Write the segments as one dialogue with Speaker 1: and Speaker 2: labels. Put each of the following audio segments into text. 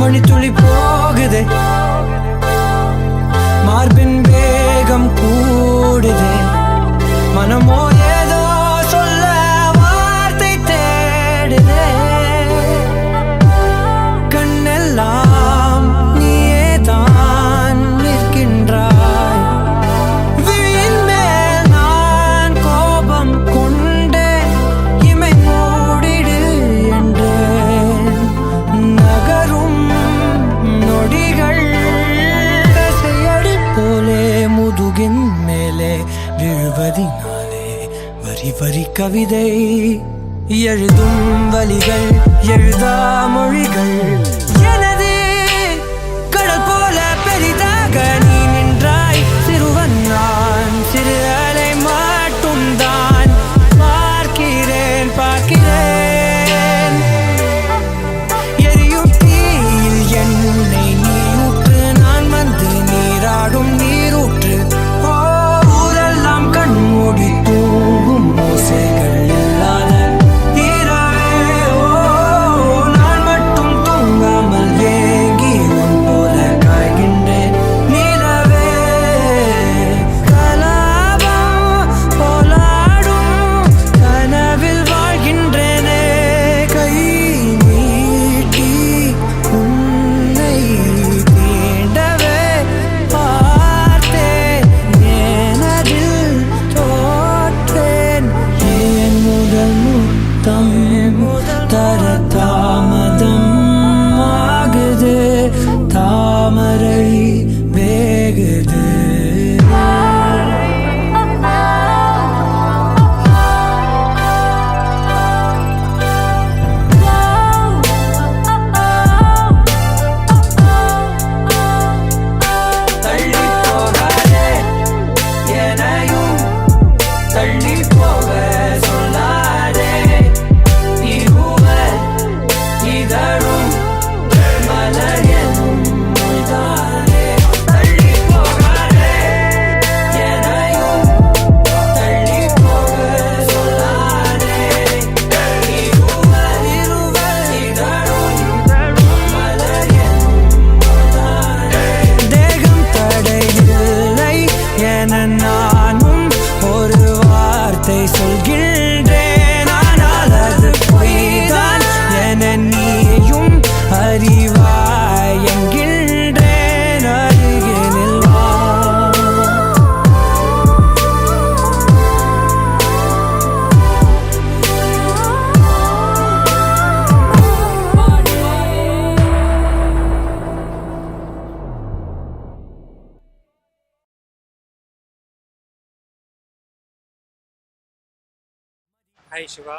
Speaker 1: மணி துளி போகுதே, மார்பின் வேகம் கூடுதே, மனமோ ஏதோ சொல்ல வார்த்தை தேடுதே. கண்ணெல்லாம் நீயே தான் நிற்கின்றாய், விழியின் மேல் நான் கோபம் கொண்டேன், இமை மூடிடு என்றேன். நகரும் நொடிகள் கசையடி போலே முதுகின் மேலே விழுவதினாலே வரி வரி கவிதை எழுதும் வலிகள், எழுதா மொழிகள். எனது கடல் போல பெரிதாக நீ நின்றாய், சிறுவன் நான் சிறு அலை மட்டும் தான் பார்க்கிறேன் பார்க்கிறேன். எரியும் தீயில் என்னை நீ ஊற்று, நான் வந்து நீராடும் நீரூற்று. ஓ ஊரெல்லாம் கண்மூடி தூங்கும் ஓசைகள் இல்லாத இரவே. ஓ நான் மட்டும் தூங்காமல் ஏங்கி உன் போல காய்கின்றேன் நிலவே. கலாபம் போலாடும் கனவில் வாழ்கின்றேனே, கை நீட்டி உன்னை தீண்டவே பார்த்தேன், ஏனதில் தோற்றேன். ஏன் முதல் முத்தம் தர தாமதம் ஆகுது, தாமரை வேகுது. தள்ளி போகாதே எனையும் தள்ளி போக சொல்லாதே, நீ ஊவல் இதழும் மலர் எனும் மொய்தானே. தள்ளி போகாதே எனையும் தள்ளி போக சொல்லாதே, நீ ஊவல் இதழும் மலர் எனும் மொய்தானே. தேகம் தடையில்லை என நானும் ஒரு வார்த்தை சொல்கின்றேன், ஆனால் அது பொய்தான் என நீயும் அறிவாய் என்கின்றேன். அருகினில் வா.
Speaker 2: Hi Shiva,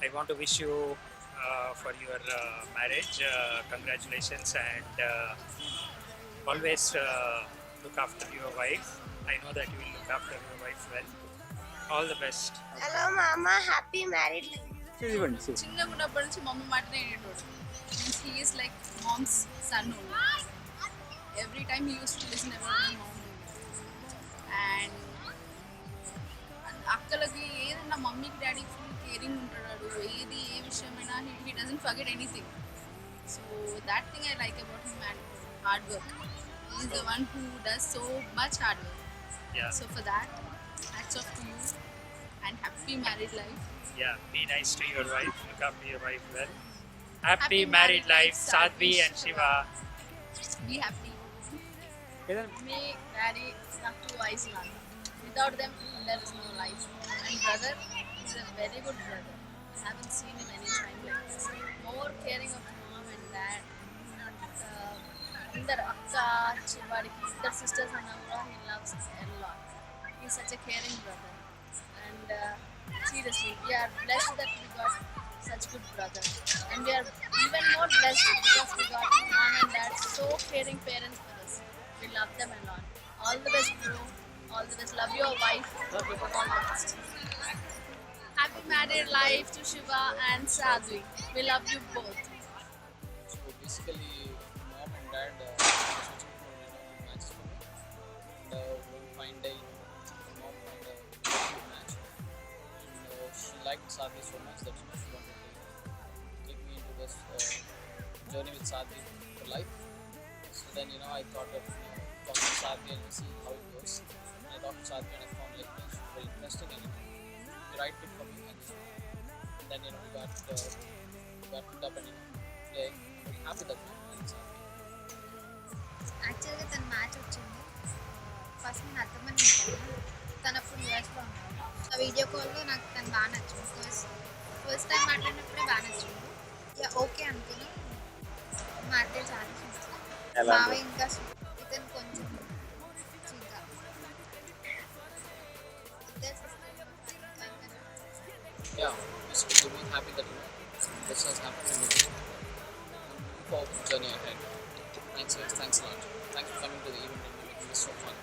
Speaker 2: I want to wish you for your marriage. Congratulations, and always look after your wife. I know that you will look after your wife well. All the best.
Speaker 3: Hello mama, happy married life.
Speaker 4: చిన్నగా ఉన్నప్పటి నుంచి mummy మాటనే వినేటోడు. He is like mom's son. Every time he uses to listen every mom. And అక్కలకి ఏదన్నా మమ్మీకి డాడీకి full caring ఉంటాడు, ఏది ఏ విషయమైనా he doesn't forget anything. So that thing I like about him. And hard work. He is the one who does so much hard work.
Speaker 2: Yeah,
Speaker 4: so for that hats off to you and happy married life.
Speaker 2: yeah. Be nice to your wife. Look after your wife well. Happy married life, Sadhvi and Shiva.
Speaker 4: Be happy. Me, daddy, not two eyes now. Without them, there is no life. And brother is a very good brother. I haven't seen him any time like this. More caring of mom and dad. Indar akka, chivadiki, indar sisters and all, he loves a lot. He's such a caring brother. And seriously, we are blessed that we got such good brother. And we are even more blessed because we got mom and dad, so caring parents for us. We love them a lot. All the best, bro. All the best. Love your wife. All the best. Happy married life to Shiva and Sadhvi. We love you both.
Speaker 5: So basically, mom and dad such a match for me. And one fine day, mom find a good match, and she liked Sadhvi so much that she wanted to take me into this journey with Sadhvi for life. So then I thought of talking to Sadhvi and see how it goes. And I talked to Sadhvi and I found like it's very interesting and the right fit for me. And then we got picked up and playing. I'm happy that we played Sadhvi.
Speaker 6: యాక్చువల్గా తన match వచ్చింది first నేను అర్థమని ఉంటాను తను అప్పుడు యూఎస్లో ఉన్నాను ఆ వీడియో కాల్లో నాకు తను బాగా నచ్చింది ఫస్ట్ టైం మాట్లాడినప్పుడే బాగా నచ్చింది ఇక ఓకే అనుకుని మాట్లాడి చాలా బాగా ఇంకా ఇతను కొంచెం ఇంకా
Speaker 5: Yeah, we're both happy that this has happened and I'm looking forward to the journey ahead. Thanks a lot. Thanks for coming to the event and making this so fun.